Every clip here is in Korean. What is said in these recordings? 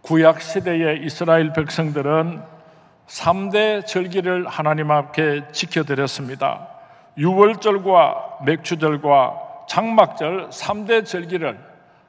구약 시대의 이스라엘 백성들은 3대 절기를 하나님 앞에 지켜드렸습니다. 유월절과 맥추절과 장막절 3대 절기를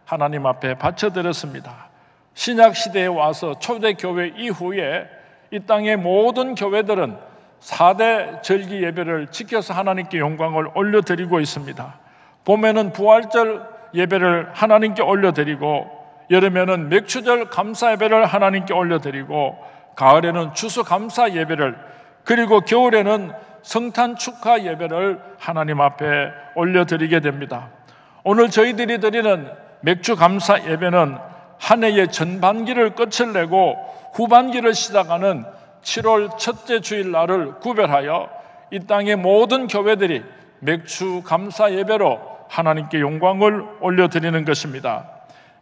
하나님 앞에 바쳐드렸습니다. 신약 시대에 와서 초대교회 이후에 이 땅의 모든 교회들은 4대 절기 예배를 지켜서 하나님께 영광을 올려드리고 있습니다. 봄에는 부활절 예배를 하나님께 올려드리고, 여름에는 맥추절 감사 예배를 하나님께 올려드리고, 가을에는 추수 감사 예배를, 그리고 겨울에는 성탄 축하 예배를 하나님 앞에 올려드리게 됩니다. 오늘 저희들이 드리는 맥주 감사 예배는 한 해의 전반기를 끝을 내고 후반기를 시작하는 7월 첫째 주일날을 구별하여 이 땅의 모든 교회들이 맥주 감사 예배로 하나님께 영광을 올려드리는 것입니다.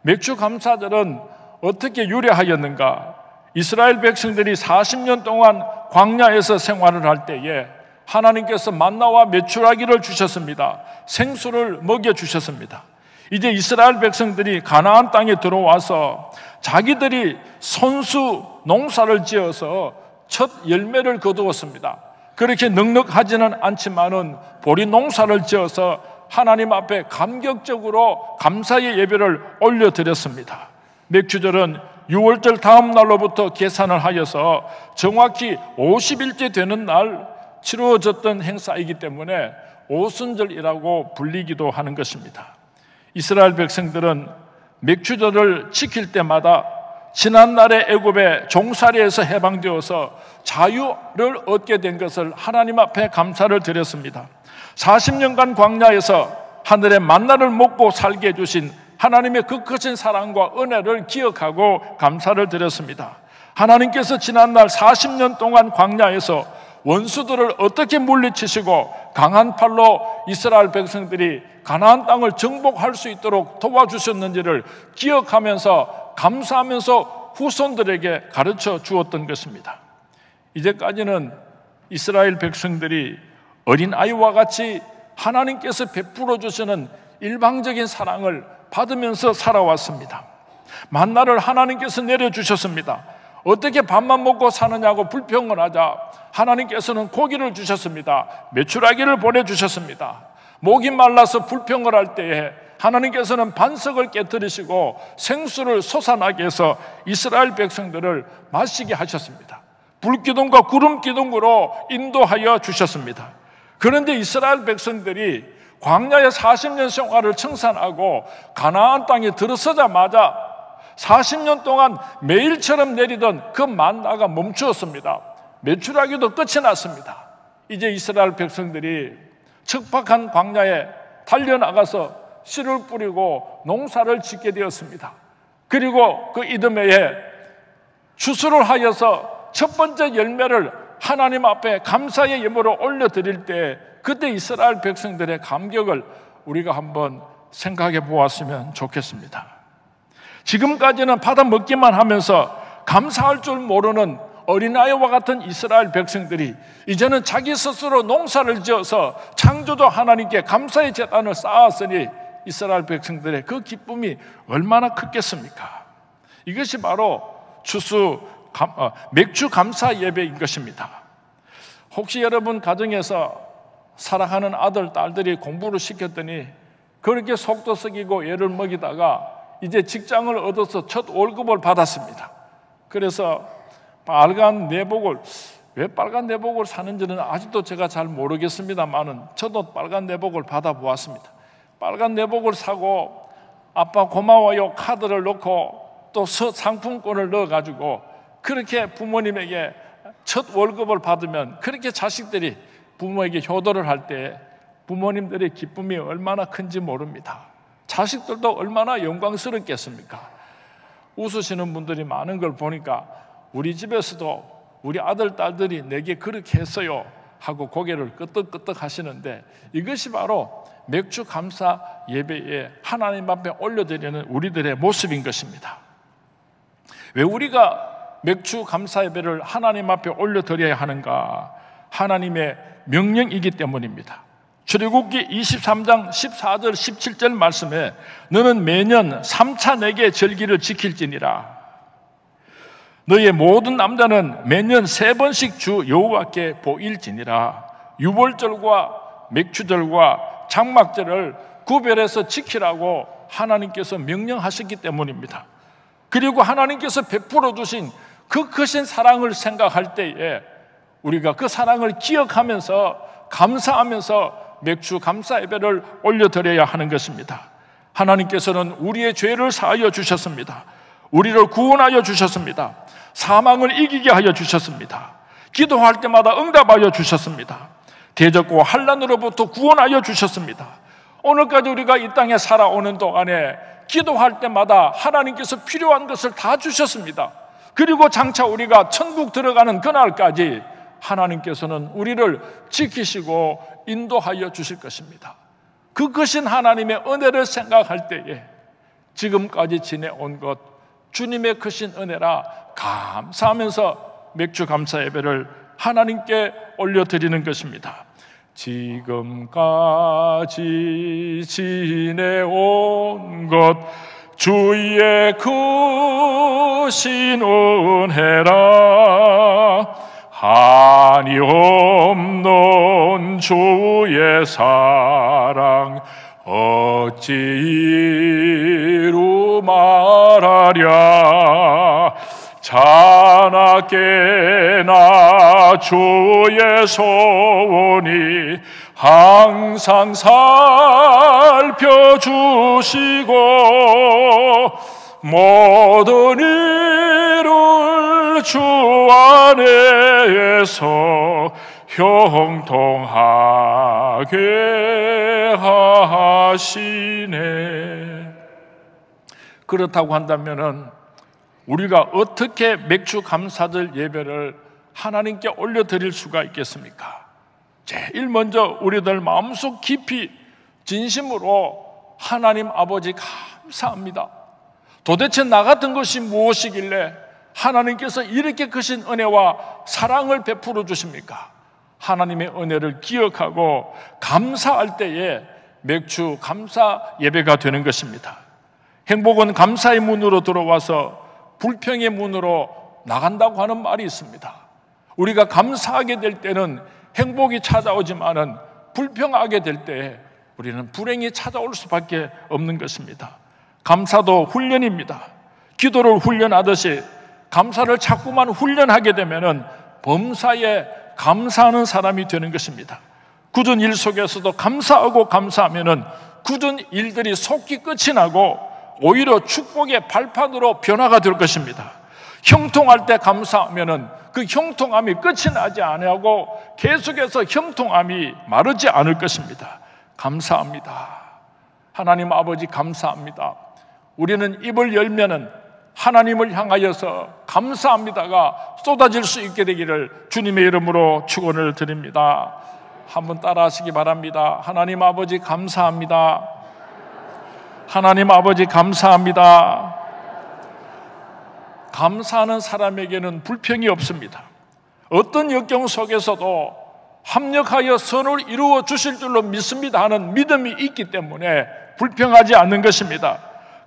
맥주 감사절은 어떻게 유래하였는가? 이스라엘 백성들이 40년 동안 광야에서 생활을 할 때에 하나님께서 만나와 메추라기를 주셨습니다. 생수를 먹여주셨습니다. 이제 이스라엘 백성들이 가나안 땅에 들어와서 자기들이 손수 농사를 지어서 첫 열매를 거두었습니다. 그렇게 넉넉하지는 않지만은 보리 농사를 지어서 하나님 앞에 감격적으로 감사의 예배를 올려드렸습니다. 맥주절은 6월절 다음 날로부터 계산을 하여서 정확히 50일째 되는 날 치루어졌던 행사이기 때문에 오순절이라고 불리기도 하는 것입니다. 이스라엘 백성들은 맥주절을 지킬 때마다 지난날의 애굽의 종살이에서 해방되어서 자유를 얻게 된 것을 하나님 앞에 감사를 드렸습니다. 40년간 광야에서 하늘의 만나를 먹고 살게 해주신 하나님의 그 크신 사랑과 은혜를 기억하고 감사를 드렸습니다. 하나님께서 지난날 40년 동안 광야에서 원수들을 어떻게 물리치시고 강한 팔로 이스라엘 백성들이 가나안 땅을 정복할 수 있도록 도와주셨는지를 기억하면서 감사하면서 후손들에게 가르쳐 주었던 것입니다. 이제까지는 이스라엘 백성들이 어린아이와 같이 하나님께서 베풀어 주시는 일방적인 사랑을 받으면서 살아왔습니다. 만나를 하나님께서 내려주셨습니다. 어떻게 밥만 먹고 사느냐고 불평을 하자 하나님께서는 고기를 주셨습니다. 메추라기를 보내주셨습니다. 목이 말라서 불평을 할 때에 하나님께서는 반석을 깨뜨리시고 생수를 솟아나게 해서 이스라엘 백성들을 마시게 하셨습니다. 불기둥과 구름기둥으로 인도하여 주셨습니다. 그런데 이스라엘 백성들이 광야의 40년 생활을 청산하고 가나안 땅에 들어서자마자 40년 동안 매일처럼 내리던 그 만나가 멈추었습니다. 메추라기도 끝이 났습니다. 이제 이스라엘 백성들이 척박한 광야에 달려나가서 씨를 뿌리고 농사를 짓게 되었습니다. 그리고 그 이듬해에 추수를 하여서 첫 번째 열매를 하나님 앞에 감사의 예물로 올려드릴 때 그때 이스라엘 백성들의 감격을 우리가 한번 생각해 보았으면 좋겠습니다. 지금까지는 받아 먹기만 하면서 감사할 줄 모르는 어린아이와 같은 이스라엘 백성들이 이제는 자기 스스로 농사를 지어서 창조주 하나님께 감사의 제단을 쌓았으니 이스라엘 백성들의 그 기쁨이 얼마나 크겠습니까? 이것이 바로 맥주 감사 예배인 것입니다. 혹시 여러분 가정에서 사랑하는 아들, 딸들이 공부를 시켰더니 그렇게 속도 썩이고 애를 먹이다가 이제 직장을 얻어서 첫 월급을 받았습니다. 그래서 빨간 내복을, 왜 빨간 내복을 사는지는 아직도 제가 잘 모르겠습니다만은 저도 빨간 내복을 받아보았습니다. 빨간 내복을 사고 아빠 고마워요 카드를 넣고 또 상품권을 넣어가지고 그렇게 부모님에게 첫 월급을 받으면 그렇게 자식들이 부모에게 효도를 할 때 부모님들의 기쁨이 얼마나 큰지 모릅니다. 자식들도 얼마나 영광스럽겠습니까? 웃으시는 분들이 많은 걸 보니까 우리 집에서도 우리 아들, 딸들이 내게 그렇게 했어요 하고 고개를 끄덕끄덕 하시는데 이것이 바로 맥주 감사 예배에 하나님 앞에 올려드리는 우리들의 모습인 것입니다. 왜 우리가 맥주 감사 예배를 하나님 앞에 올려드려야 하는가? 하나님의 명령이기 때문입니다. 출애굽기 23장 14절 17절 말씀에 너는 매년 3차 내게 절기를 지킬지니라. 너의 모든 남자는 매년 3번씩 주 여호와께 보일지니라. 유월절과 맥주절과 장막절을 구별해서 지키라고 하나님께서 명령하셨기 때문입니다. 그리고 하나님께서 베풀어 주신 그 크신 사랑을 생각할 때에 우리가 그 사랑을 기억하면서 감사하면서 맥주 감사 예배를 올려드려야 하는 것입니다. 하나님께서는 우리의 죄를 사하여 주셨습니다. 우리를 구원하여 주셨습니다. 사망을 이기게 하여 주셨습니다. 기도할 때마다 응답하여 주셨습니다. 대적과 환난으로부터 구원하여 주셨습니다. 오늘까지 우리가 이 땅에 살아오는 동안에 기도할 때마다 하나님께서 필요한 것을 다 주셨습니다. 그리고 장차 우리가 천국 들어가는 그날까지 하나님께서는 우리를 지키시고 인도하여 주실 것입니다. 그 크신 하나님의 은혜를 생각할 때에 지금까지 지내온 것 주님의 크신 은혜라 감사하면서 맥주 감사 예배를 하나님께 올려드리는 것입니다. 지금까지 지내온 것 주의 크신 은혜라. 한이 없는 주의 사랑 어찌 이루 말하랴. 자나깨나 주의 소원이 항상 살펴주시고 모든 일을 주 안에서 형통하게 하시네. 그렇다고 한다면은 우리가 어떻게 맥주 감사절 예배를 하나님께 올려드릴 수가 있겠습니까? 제일 먼저 우리들 마음속 깊이 진심으로 하나님 아버지 감사합니다. 도대체 나 같은 것이 무엇이길래 하나님께서 이렇게 크신 은혜와 사랑을 베풀어 주십니까? 하나님의 은혜를 기억하고 감사할 때에 맥주 감사 예배가 되는 것입니다. 행복은 감사의 문으로 들어와서 불평의 문으로 나간다고 하는 말이 있습니다. 우리가 감사하게 될 때는 행복이 찾아오지만은 불평하게 될 때 우리는 불행이 찾아올 수밖에 없는 것입니다. 감사도 훈련입니다. 기도를 훈련하듯이 감사를 자꾸만 훈련하게 되면은 범사에 감사하는 사람이 되는 것입니다. 굳은 일 속에서도 감사하고 감사하면은 굳은 일들이 속히 끝이 나고 오히려 축복의 발판으로 변화가 될 것입니다. 형통할 때 감사하면은 그 형통함이 끝이 나지 아니하고 계속해서 형통함이 마르지 않을 것입니다. 감사합니다. 하나님 아버지 감사합니다. 우리는 입을 열면은 하나님을 향하여서 감사합니다가 쏟아질 수 있게 되기를 주님의 이름으로 축원을 드립니다. 한번 따라하시기 바랍니다. 하나님 아버지 감사합니다. 하나님 아버지 감사합니다. 감사하는 사람에게는 불평이 없습니다. 어떤 역경 속에서도 합력하여 선을 이루어 주실 줄로 믿습니다 하는 믿음이 있기 때문에 불평하지 않는 것입니다.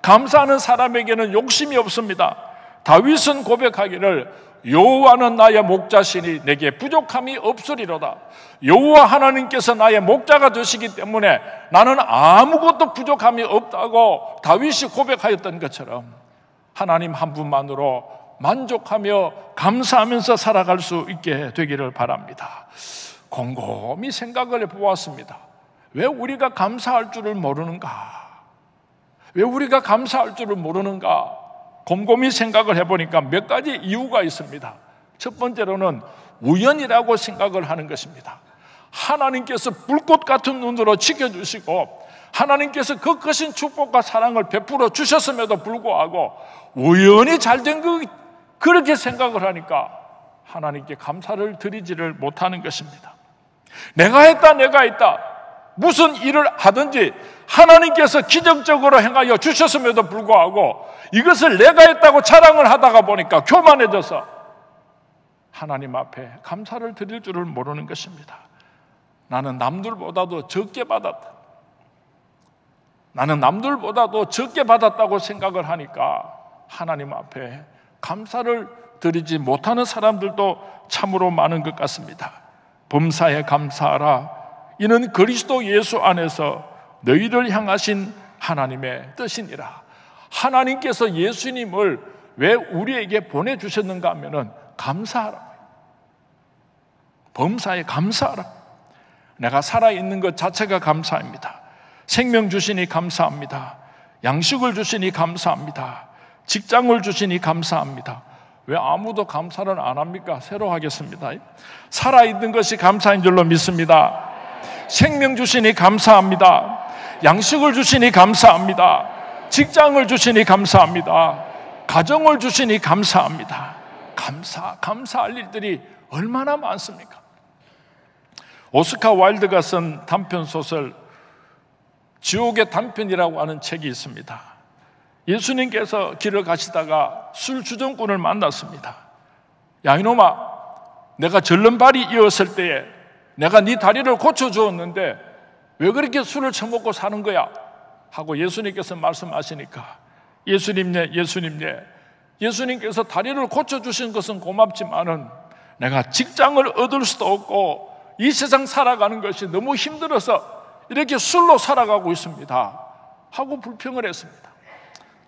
감사하는 사람에게는 욕심이 없습니다. 다윗은 고백하기를 여호와는 나의 목자시니 내게 부족함이 없으리로다. 여호와 하나님께서 나의 목자가 되시기 때문에 나는 아무것도 부족함이 없다고 다윗이 고백하였던 것처럼 하나님 한 분만으로 만족하며 감사하면서 살아갈 수 있게 되기를 바랍니다. 곰곰이 생각을 해보았습니다. 왜 우리가 감사할 줄을 모르는가? 왜 우리가 감사할 줄을 모르는가? 곰곰이 생각을 해보니까 몇 가지 이유가 있습니다. 첫 번째로는 우연이라고 생각을 하는 것입니다. 하나님께서 불꽃 같은 눈으로 지켜주시고 하나님께서 그 크신 축복과 사랑을 베풀어 주셨음에도 불구하고 우연히 잘된 거 그렇게 생각을 하니까 하나님께 감사를 드리지를 못하는 것입니다. 내가 했다 무슨 일을 하든지 하나님께서 기적적으로 행하여 주셨음에도 불구하고 이것을 내가 했다고 자랑을 하다가 보니까 교만해져서 하나님 앞에 감사를 드릴 줄을 모르는 것입니다. 나는 남들보다도 적게 받았다. 나는 남들보다도 적게 받았다고 생각을 하니까 하나님 앞에 감사를 드리지 못하는 사람들도 참으로 많은 것 같습니다. 범사에 감사하라. 이는 그리스도 예수 안에서 너희를 향하신 하나님의 뜻이니라. 하나님께서 예수님을 왜 우리에게 보내주셨는가 하면은 감사하라. 범사에 감사하라. 내가 살아있는 것 자체가 감사입니다. 생명 주시니 감사합니다. 양식을 주시니 감사합니다. 직장을 주시니 감사합니다. 왜 아무도 감사를 안 합니까? 새로 하겠습니다. 살아있는 것이 감사인 줄로 믿습니다. 생명 주시니 감사합니다. 양식을 주시니 감사합니다. 직장을 주시니 감사합니다. 가정을 주시니 감사합니다. 감사할 일들이 얼마나 많습니까? 오스카 와일드가 쓴 단편소설 지옥의 단편이라고 하는 책이 있습니다. 예수님께서 길을 가시다가 술주정꾼을 만났습니다. 야 이놈아, 내가 절름발이 이었을 때에 내가 네 다리를 고쳐주었는데 왜 그렇게 술을 처먹고 사는 거야? 하고 예수님께서 말씀하시니까 예수님께서 다리를 고쳐주신 것은 고맙지만은 내가 직장을 얻을 수도 없고 이 세상 살아가는 것이 너무 힘들어서 이렇게 술로 살아가고 있습니다 하고 불평을 했습니다.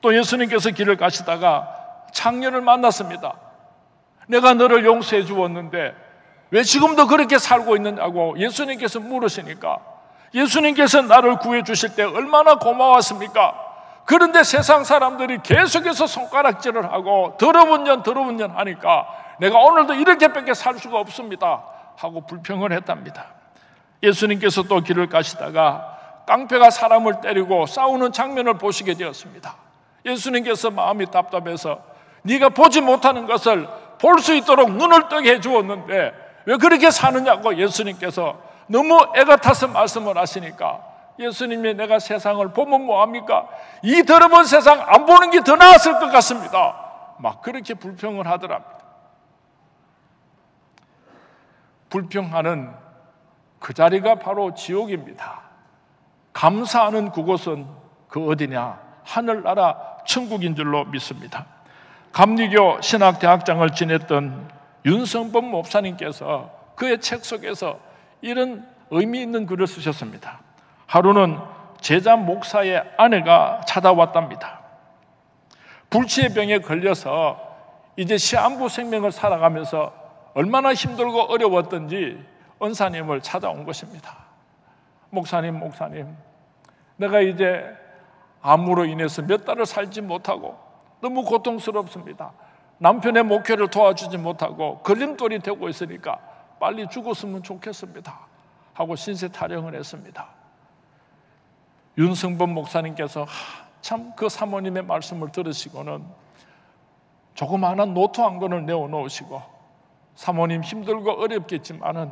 또 예수님께서 길을 가시다가 창녀를 만났습니다. 내가 너를 용서해 주었는데 왜 지금도 그렇게 살고 있느냐고 예수님께서 물으시니까 예수님께서 나를 구해 주실 때 얼마나 고마웠습니까? 그런데 세상 사람들이 계속해서 손가락질을 하고 더러운 년 하니까 내가 오늘도 이렇게밖에 살 수가 없습니다 하고 불평을 했답니다. 예수님께서 또 길을 가시다가 깡패가 사람을 때리고 싸우는 장면을 보시게 되었습니다. 예수님께서 마음이 답답해서 네가 보지 못하는 것을 볼 수 있도록 눈을 뜨게 해주었는데 왜 그렇게 사느냐고 예수님께서 너무 애가 타서 말씀을 하시니까 예수님이 내가 세상을 보면 뭐합니까? 이 더러운 세상 안 보는 게 더 나았을 것 같습니다 막 그렇게 불평을 하더랍니다. 불평하는 그 자리가 바로 지옥입니다. 감사하는 그곳은 그 어디냐? 하늘나라 천국인 줄로 믿습니다. 감리교 신학대학장을 지냈던 윤성범 목사님께서 그의 책 속에서 이런 의미 있는 글을 쓰셨습니다. 하루는 제자 목사의 아내가 찾아왔답니다. 불치의 병에 걸려서 이제 시한부 생명을 살아가면서 얼마나 힘들고 어려웠던지 은사님을 찾아온 것입니다. 목사님, 내가 이제 암으로 인해서 몇 달을 살지 못하고 너무 고통스럽습니다. 남편의 목회를 도와주지 못하고 걸림돌이 되고 있으니까 빨리 죽었으면 좋겠습니다 하고 신세 타령을 했습니다. 윤성범 목사님께서 참 그 사모님의 말씀을 들으시고는 조그마한 노트 한 권을 내어놓으시고 사모님 힘들고 어렵겠지만은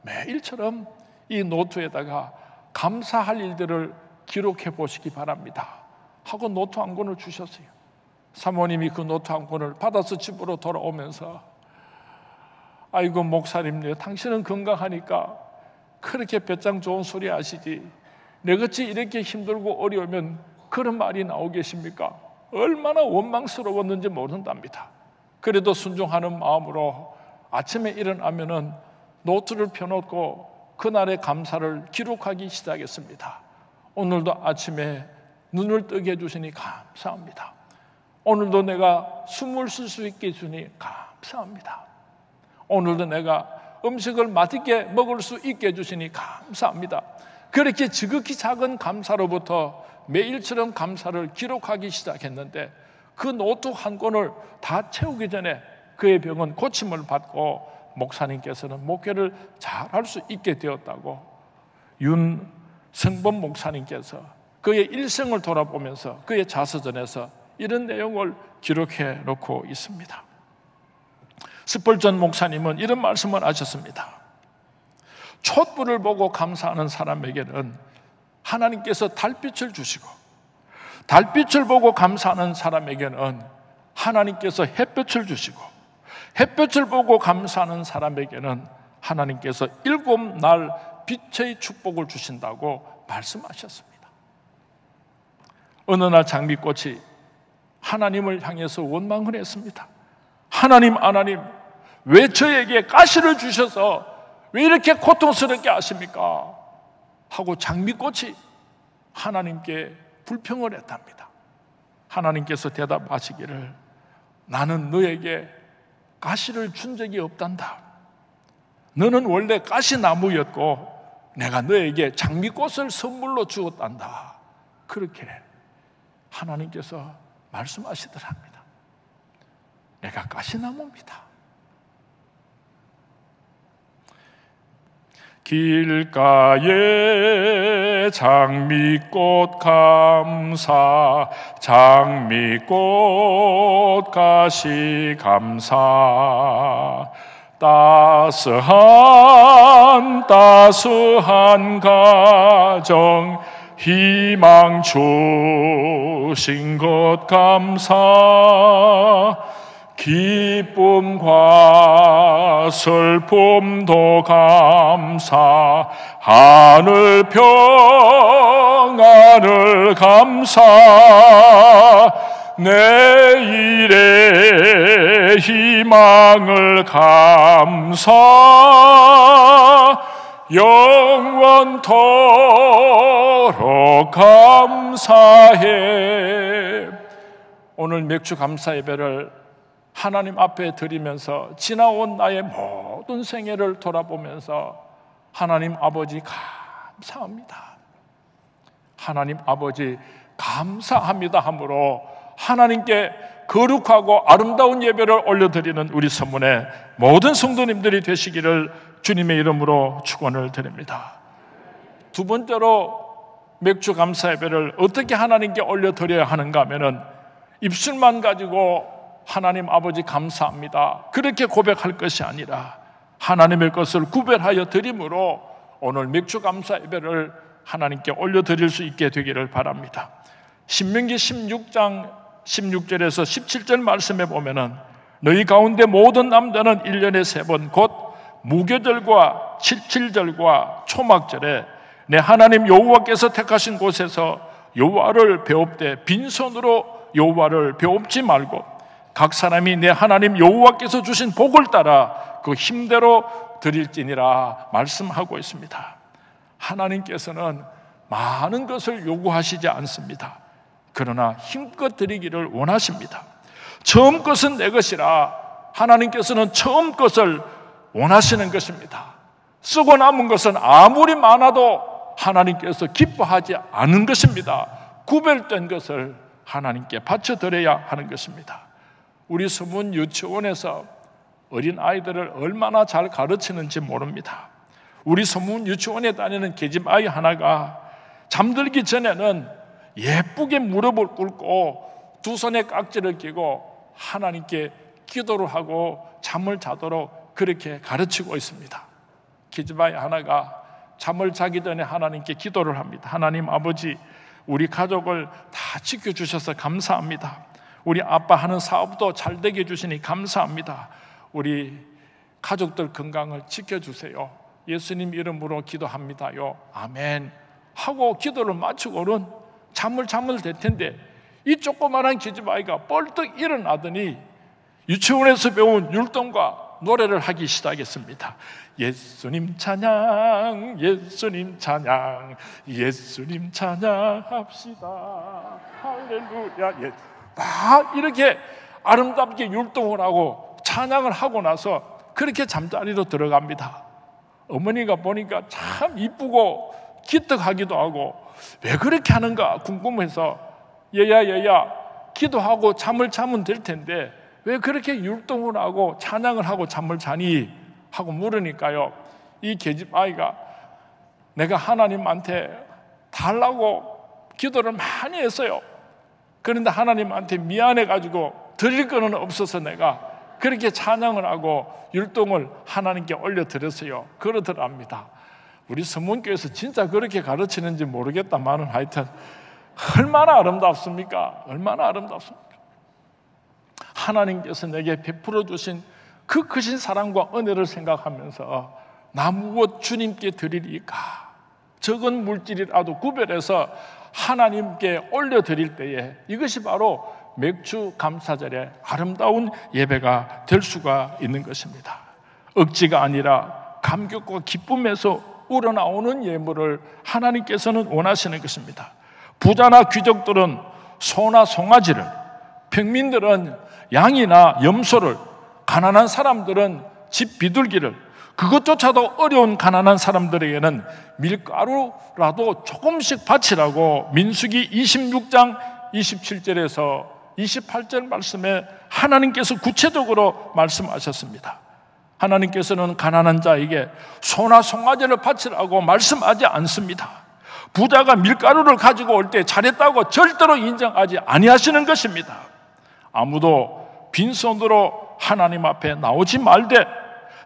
매일처럼 이 노트에다가 감사할 일들을 기록해 보시기 바랍니다 하고 노트 한 권을 주셨어요. 사모님이 그 노트 한 권을 받아서 집으로 돌아오면서 아이고 목사님, 당신은 건강하니까 그렇게 배짱 좋은 소리 하시지 내같이 이렇게 힘들고 어려우면 그런 말이 나오고 계십니까? 얼마나 원망스러웠는지 모른답니다. 그래도 순종하는 마음으로 아침에 일어나면은 노트를 펴놓고 그날의 감사를 기록하기 시작했습니다. 오늘도 아침에 눈을 뜨게 해주시니 감사합니다. 오늘도 내가 숨을 쉴 수 있게 해주니 감사합니다. 오늘도 내가 음식을 맛있게 먹을 수 있게 해주시니 감사합니다. 그렇게 지극히 작은 감사로부터 매일처럼 감사를 기록하기 시작했는데 그 노트 한 권을 다 채우기 전에 그의 병은 고침을 받고 목사님께서는 목회를 잘할 수 있게 되었다고 윤성범 목사님께서 그의 일생을 돌아보면서 그의 자서전에서 이런 내용을 기록해 놓고 있습니다. 스펄전 목사님은 이런 말씀을 하셨습니다. 촛불을 보고 감사하는 사람에게는 하나님께서 달빛을 주시고 달빛을 보고 감사하는 사람에게는 하나님께서 햇볕을 주시고 햇볕을 보고 감사하는 사람에게는 하나님께서 7날 빛의 축복을 주신다고 말씀하셨습니다. 어느 날 장미꽃이 하나님을 향해서 원망을 했습니다. 하나님 왜 저에게 가시를 주셔서 왜 이렇게 고통스럽게 하십니까? 하고 장미꽃이 하나님께 불평을 했답니다. 하나님께서 대답하시기를 나는 너에게 가시를 준 적이 없단다. 너는 원래 가시나무였고 내가 너에게 장미꽃을 선물로 주었단다. 그렇게 하나님께서 말씀하시더랍니다. 내가 가시나무입니다. 길가에 장미꽃 감사, 장미꽃 가시 감사. 따스한 가정 희망 주신 것 감사. 기쁨과 슬픔도 감사. 하늘 평안을 감사. 내일의 희망을 감사. 영원토록 감사해. 오늘 맥주 감사 예배를 하나님 앞에 드리면서 지나온 나의 모든 생애를 돌아보면서 하나님 아버지 감사합니다. 하나님 아버지 감사합니다 함으로 하나님께 거룩하고 아름다운 예배를 올려드리는 우리 선문의 모든 성도님들이 되시기를 주님의 이름으로 축원을 드립니다. 두 번째로 맥주 감사 예배를 어떻게 하나님께 올려드려야 하는가 하면은 입술만 가지고 하나님 아버지 감사합니다 그렇게 고백할 것이 아니라 하나님의 것을 구별하여 드림으로 오늘 맥주 감사 예배를 하나님께 올려드릴 수 있게 되기를 바랍니다. 신명기 16장 16절에서 17절 말씀에 보면은 너희 가운데 모든 남자는 1년에 3번 곧 무교절과 칠칠절과 초막절에 내 하나님 여호와께서 택하신 곳에서 여호와를 배웁되 빈손으로 여호와를 배웁지 말고 각 사람이 내 하나님 여호와께서 주신 복을 따라 그 힘대로 드릴지니라 말씀하고 있습니다. 하나님께서는 많은 것을 요구하시지 않습니다. 그러나 힘껏 드리기를 원하십니다. 처음 것은 내 것이라 하나님께서는 처음 것을 원하시는 것입니다. 쓰고 남은 것은 아무리 많아도 하나님께서 기뻐하지 않은 것입니다. 구별된 것을 하나님께 바쳐드려야 하는 것입니다. 우리 서문 유치원에서 어린 아이들을 얼마나 잘 가르치는지 모릅니다. 우리 서문 유치원에 다니는 계집아이 하나가 잠들기 전에는 예쁘게 무릎을 꿇고 두 손에 깍지를 끼고 하나님께 기도를 하고 잠을 자도록 그렇게 가르치고 있습니다. 계집아이 하나가 잠을 자기 전에 하나님께 기도를 합니다. 하나님 아버지, 우리 가족을 다 지켜주셔서 감사합니다. 우리 아빠 하는 사업도 잘 되게 해주시니 감사합니다. 우리 가족들 건강을 지켜주세요. 예수님 이름으로 기도합니다요. 아멘 하고 기도를 마치고는 잠을 될 텐데 이 조그마한 계집아이가 벌떡 일어나더니 유치원에서 배운 율동과 노래를 하기 시작했습니다. 예수님 찬양, 예수님 찬양, 예수님 찬양합시다. 할렐루야. 막 이렇게 아름답게 율동을 하고 찬양을 하고 나서 그렇게 잠자리로 들어갑니다. 어머니가 보니까 참 이쁘고 기특하기도 하고 왜 그렇게 하는가 궁금해서 얘야 기도하고 잠을 자면 될 텐데 왜 그렇게 율동을 하고 찬양을 하고 잠을 자니? 하고 물으니까요, 이 계집아이가 내가 하나님한테 달라고 기도를 많이 했어요. 그런데 하나님한테 미안해가지고 드릴 거는 없어서 내가 그렇게 찬양을 하고 율동을 하나님께 올려드렸어요. 그러더랍니다. 우리 서문교에서 진짜 그렇게 가르치는지 모르겠다마는 하여튼 얼마나 아름답습니까? 얼마나 아름답습니까? 하나님께서 내게 베풀어 주신 그 크신 사랑과 은혜를 생각하면서 나 무엇 주님께 드리리까? 적은 물질이라도 구별해서 하나님께 올려드릴 때에 이것이 바로 맥주 감사절의 아름다운 예배가 될 수가 있는 것입니다. 억지가 아니라 감격과 기쁨에서 우러나오는 예물을 하나님께서는 원하시는 것입니다. 부자나 귀족들은 소나 송아지를, 평민들은 양이나 염소를, 가난한 사람들은 집 비둘기를, 그것조차도 어려운 가난한 사람들에게는 밀가루라도 조금씩 바치라고 민수기 26장 27절에서 28절 말씀에 하나님께서 구체적으로 말씀하셨습니다. 하나님께서는 가난한 자에게 소나 송아지를 바치라고 말씀하지 않습니다. 부자가 밀가루를 가지고 올 때 잘했다고 절대로 인정하지 아니하시는 것입니다. 아무도 빈손으로 하나님 앞에 나오지 말되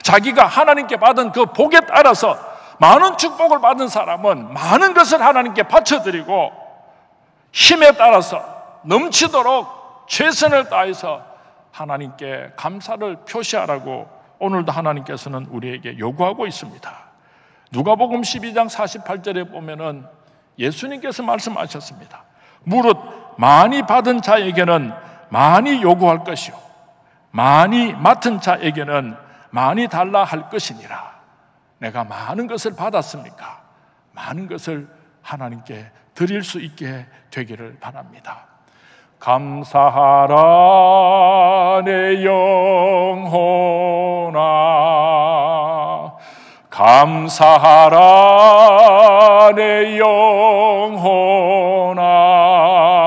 자기가 하나님께 받은 그 복에 따라서 많은 축복을 받은 사람은 많은 것을 하나님께 바쳐드리고 힘에 따라서 넘치도록 최선을 다해서 하나님께 감사를 표시하라고 오늘도 하나님께서는 우리에게 요구하고 있습니다. 누가복음 12장 48절에 보면은 예수님께서 말씀하셨습니다. 무릇 많이 받은 자에게는 많이 요구할 것이요 많이 맡은 자에게는 많이 달라 할 것이니라. 내가 많은 것을 받았습니까? 많은 것을 하나님께 드릴 수 있게 되기를 바랍니다. 감사하라 내 영혼아, 감사하라 내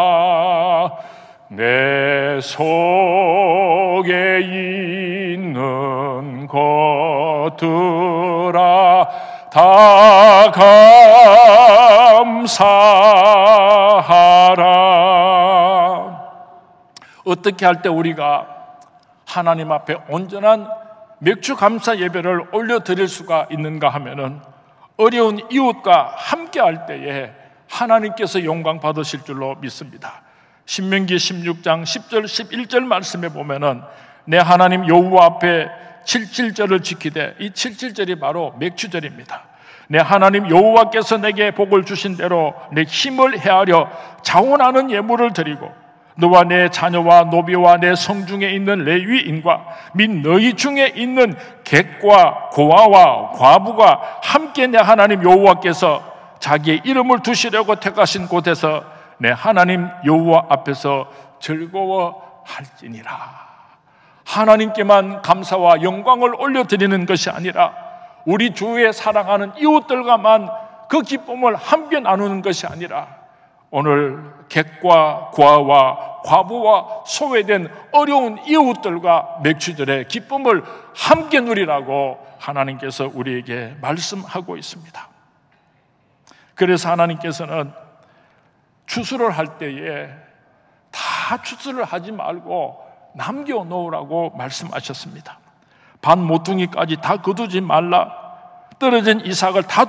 영혼아, 내 속에 있는 것들아 다 감사하라. 어떻게 할 때 우리가 하나님 앞에 온전한 맥주 감사 예배를 올려드릴 수가 있는가 하면은 어려운 이웃과 함께 할 때에 하나님께서 영광 받으실 줄로 믿습니다. 신명기 16장 10절 11절 말씀에 보면은 내 하나님 여호와 앞에 77절을 지키되, 이 77절이 바로 맥주절입니다. 내 하나님 여호와께서 내게 복을 주신 대로 내 힘을 헤아려 자원하는 예물을 드리고 너와 내 자녀와 노비와 내 성중에 있는 레위인과 및 너희 중에 있는 객과 고아와 과부가 함께 내 하나님 여호와께서 자기의 이름을 두시려고 택하신 곳에서 내 하나님 여호와 앞에서 즐거워할지니라. 하나님께만 감사와 영광을 올려드리는 것이 아니라 우리 주위에 사랑하는 이웃들과만 그 기쁨을 함께 나누는 것이 아니라 오늘 객과 고아와 과부와 소외된 어려운 이웃들과 맥주절의 기쁨을 함께 누리라고 하나님께서 우리에게 말씀하고 있습니다. 그래서 하나님께서는 추수를 할 때에 다 추수를 하지 말고 남겨놓으라고 말씀하셨습니다. 반 모퉁이까지 다 거두지 말라. 떨어진 이삭을 다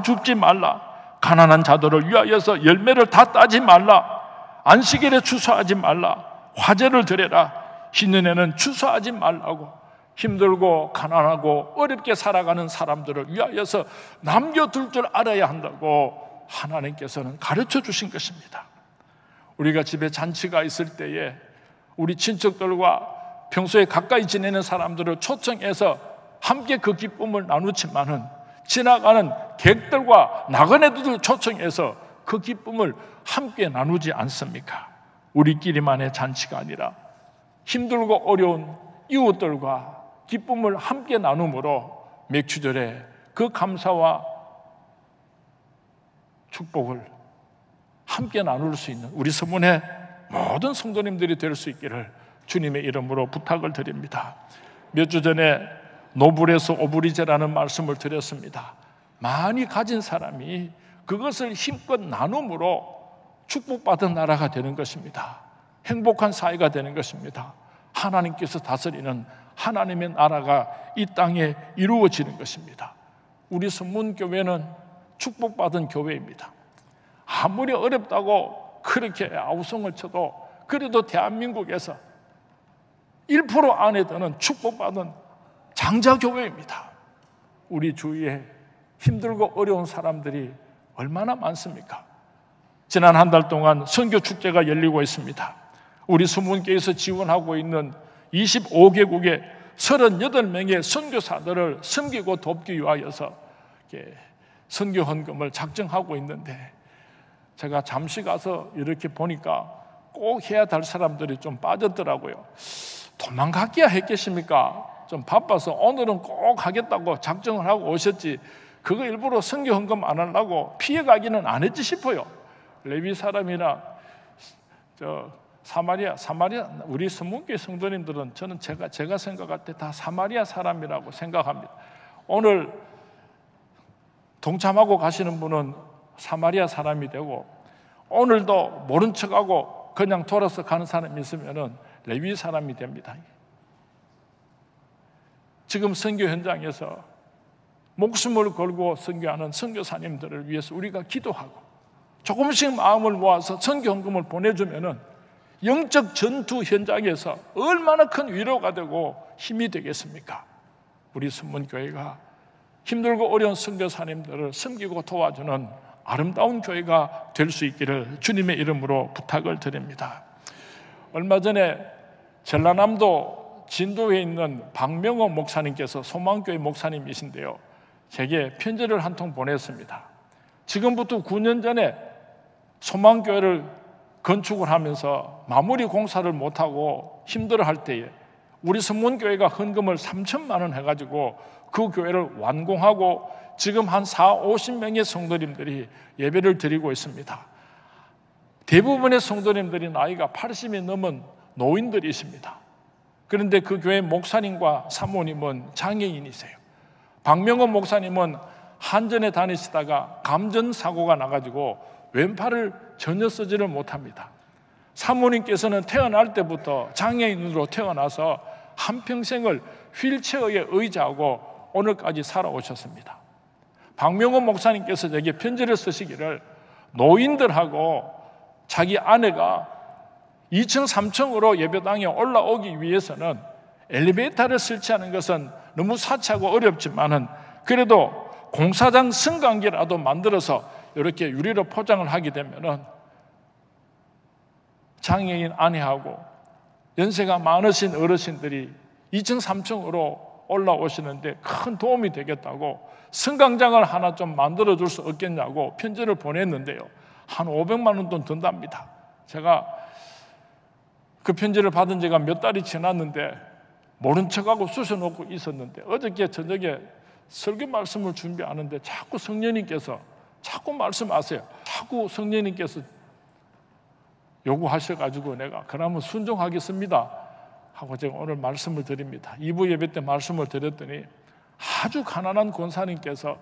줍지 말라. 가난한 자들을 위하여서 열매를 다 따지 말라. 안식일에 추수하지 말라. 화제를 드려라. 쉬는 해는 추수하지 말라고 힘들고 가난하고 어렵게 살아가는 사람들을 위하여서 남겨둘 줄 알아야 한다고 하나님께서는 가르쳐 주신 것입니다. 우리가 집에 잔치가 있을 때에 우리 친척들과 평소에 가까이 지내는 사람들을 초청해서 함께 그 기쁨을 나누지만은 지나가는 객들과 나그네들을 초청해서 그 기쁨을 함께 나누지 않습니까? 우리끼리만의 잔치가 아니라 힘들고 어려운 이웃들과 기쁨을 함께 나눔으로 맥주절에 그 감사와 축복을 함께 나눌 수 있는 우리 서문의 모든 성도님들이 될 수 있기를 주님의 이름으로 부탁을 드립니다. 몇 주 전에 노블에서 오브리제라는 말씀을 드렸습니다. 많이 가진 사람이 그것을 힘껏 나눔으로 축복받은 나라가 되는 것입니다. 행복한 사회가 되는 것입니다. 하나님께서 다스리는 하나님의 나라가 이 땅에 이루어지는 것입니다. 우리 선문교회는 축복받은 교회입니다. 아무리 어렵다고 그렇게 아우성을 쳐도 그래도 대한민국에서 1% 안에 드는 축복받은 장자교회입니다. 우리 주위에 힘들고 어려운 사람들이 얼마나 많습니까? 지난 한 달 동안 선교축제가 열리고 있습니다. 우리 수문교에서 지원하고 있는 25개국의 38명의 선교사들을 섬기고 돕기 위하여서 선교 헌금을 작정하고 있는데, 제가 잠시 가서 이렇게 보니까 꼭 해야 될 사람들이 좀 빠졌더라고요. 도망갔기야 했겠습니까? 좀 바빠서 오늘은 꼭 하겠다고 작정을 하고 오셨지, 그거 일부러 선교 헌금 안 하려고 피해가기는 안 했지 싶어요. 레위 사람이나 사마리아 우리 선문교회 성도님들은 저는 제가 생각할 때 다 사마리아 사람이라고 생각합니다. 오늘 동참하고 가시는 분은 사마리아 사람이 되고, 오늘도 모른 척하고 그냥 돌아서 가는 사람이 있으면 레위 사람이 됩니다. 지금 선교 현장에서 목숨을 걸고 선교하는 선교사님들을 위해서 우리가 기도하고 조금씩 마음을 모아서 선교 헌금을 보내주면 영적 전투 현장에서 얼마나 큰 위로가 되고 힘이 되겠습니까? 우리 선문교회가 힘들고 어려운 선교사님들을 섬기고 도와주는 아름다운 교회가 될 수 있기를 주님의 이름으로 부탁을 드립니다. 얼마 전에 전라남도 진도에 있는 박명호 목사님께서, 소망교회 목사님이신데요, 제게 편지를 한 통 보냈습니다. 지금부터 9년 전에 소망교회를 건축을 하면서 마무리 공사를 못하고 힘들어할 때에 우리 선문교회가 헌금을 3천만 원 해가지고 그 교회를 완공하고 지금 한 40-50명의 성도님들이 예배를 드리고 있습니다. 대부분의 성도님들이 나이가 80이 넘은 노인들이십니다. 그런데 그 교회 목사님과 사모님은 장애인이세요. 박명호 목사님은 한전에 다니시다가 감전사고가 나가지고 왼팔을 전혀 쓰지를 못합니다. 사모님께서는 태어날 때부터 장애인으로 태어나서 한평생을 휠체어에 의지하고 오늘까지 살아오셨습니다. 박명호 목사님께서 제게 편지를 쓰시기를, 노인들하고 자기 아내가 2층 3층으로 예배당에 올라오기 위해서는 엘리베이터를 설치하는 것은 너무 사치하고 어렵지만은 그래도 공사장 승강기라도 만들어서 이렇게 유리로 포장을 하게 되면은 장애인 아내하고 연세가 많으신 어르신들이 2층 3층으로 올라오시는데 큰 도움이 되겠다고, 승강장을 하나 좀 만들어 줄 수 없겠냐고 편지를 보냈는데요, 한 500만 원 돈 든답니다. 제가 그 편지를 받은 지가 몇 달이 지났는데 모른 척하고 쑤셔놓고 있었는데, 어저께 저녁에 설교 말씀을 준비하는데 자꾸 성령님께서 자꾸 말씀하세요. 자꾸 성령님께서 요구하셔가지고 내가 그러면 순종하겠습니다 하고 제가 오늘 말씀을 드립니다. 2부 예배 때 말씀을 드렸더니 아주 가난한 권사님께서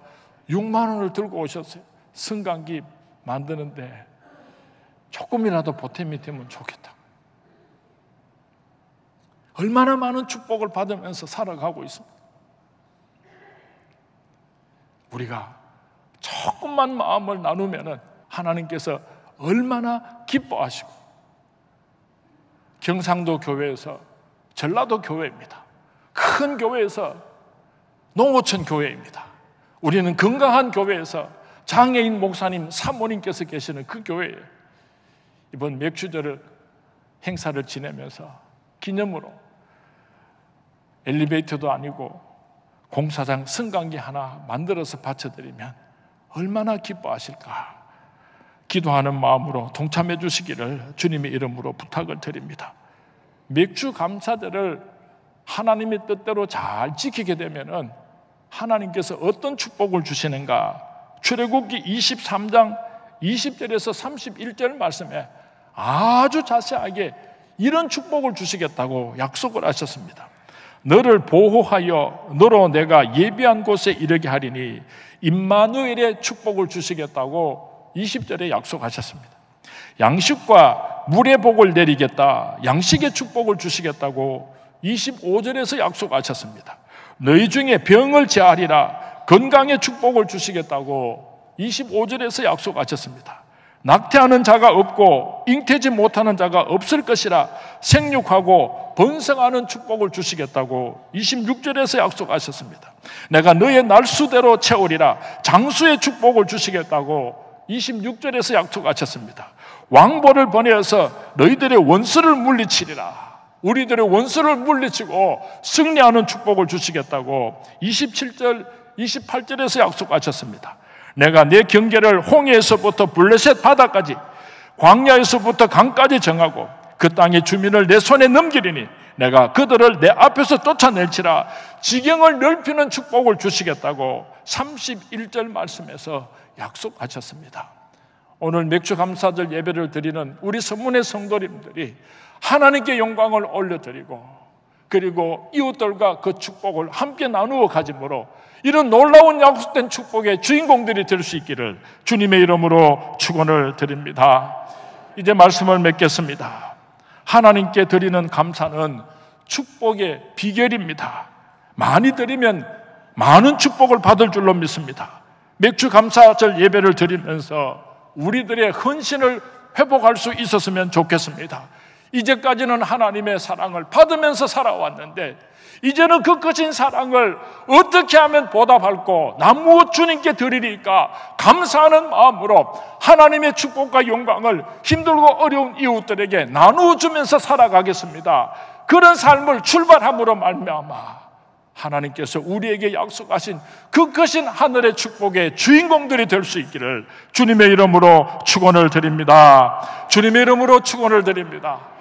6만 원을 들고 오셨어요. 승강기 만드는데 조금이라도 보탬이 되면 좋겠다. 얼마나 많은 축복을 받으면서 살아가고 있습니다. 우리가 조금만 마음을 나누면 하나님께서 얼마나 기뻐하시고, 경상도 교회에서 전라도 교회입니다. 큰 교회에서 농어촌 교회입니다. 우리는 건강한 교회에서 장애인 목사님, 사모님께서 계시는 그 교회예요. 이번 맥주절 행사를 지내면서 기념으로 엘리베이터도 아니고 공사장 승강기 하나 만들어서 바쳐드리면 얼마나 기뻐하실까. 기도하는 마음으로 동참해 주시기를 주님의 이름으로 부탁을 드립니다. 맥주 감사절을 하나님의 뜻대로 잘 지키게 되면은 하나님께서 어떤 축복을 주시는가, 출애굽기 23장 20절에서 31절 말씀에 아주 자세하게 이런 축복을 주시겠다고 약속을 하셨습니다. 너를 보호하여 너로 내가 예비한 곳에 이르게 하리니 임마누엘의 축복을 주시겠다고 20절에 약속하셨습니다. 양식과 물의 복을 내리겠다, 양식의 축복을 주시겠다고 25절에서 약속하셨습니다. 너희 중에 병을 제하리라, 건강의 축복을 주시겠다고 25절에서 약속하셨습니다. 낙태하는 자가 없고 잉태지 못하는 자가 없을 것이라, 생육하고 번성하는 축복을 주시겠다고 26절에서 약속하셨습니다. 내가 너의 날수대로 채우리라, 장수의 축복을 주시겠다고 26절에서 약속하셨습니다. 왕보를 보내어서 너희들의 원수를 물리치리라. 우리들의 원수를 물리치고 승리하는 축복을 주시겠다고 27절, 28절에서 약속하셨습니다. 내가 내 경계를 홍해에서부터 블레셋 바다까지 광야에서부터 강까지 정하고 그 땅의 주민을 내 손에 넘기리니 내가 그들을 내 앞에서 쫓아낼지라. 지경을 넓히는 축복을 주시겠다고 31절 말씀에서 약속하셨습니다. 오늘 맥주감사절 예배를 드리는 우리 서문의 성도님들이 하나님께 영광을 올려드리고 그리고 이웃들과 그 축복을 함께 나누어 가짐으로 이런 놀라운 약속된 축복의 주인공들이 될 수 있기를 주님의 이름으로 축원을 드립니다. 이제 말씀을 맺겠습니다. 하나님께 드리는 감사는 축복의 비결입니다. 많이 드리면 많은 축복을 받을 줄로 믿습니다. 맥주감사절 예배를 드리면서 우리들의 헌신을 회복할 수 있었으면 좋겠습니다. 이제까지는 하나님의 사랑을 받으면서 살아왔는데 이제는 그 크신 사랑을 어떻게 하면 보답할고 나 무엇 주님께 드리리까 감사하는 마음으로 하나님의 축복과 영광을 힘들고 어려운 이웃들에게 나누어주면서 살아가겠습니다. 그런 삶을 출발함으로 말미암아 하나님께서 우리에게 약속하신 그 크신 하늘의 축복의 주인공들이 될 수 있기를 주님의 이름으로 축원을 드립니다. 주님의 이름으로 축원을 드립니다.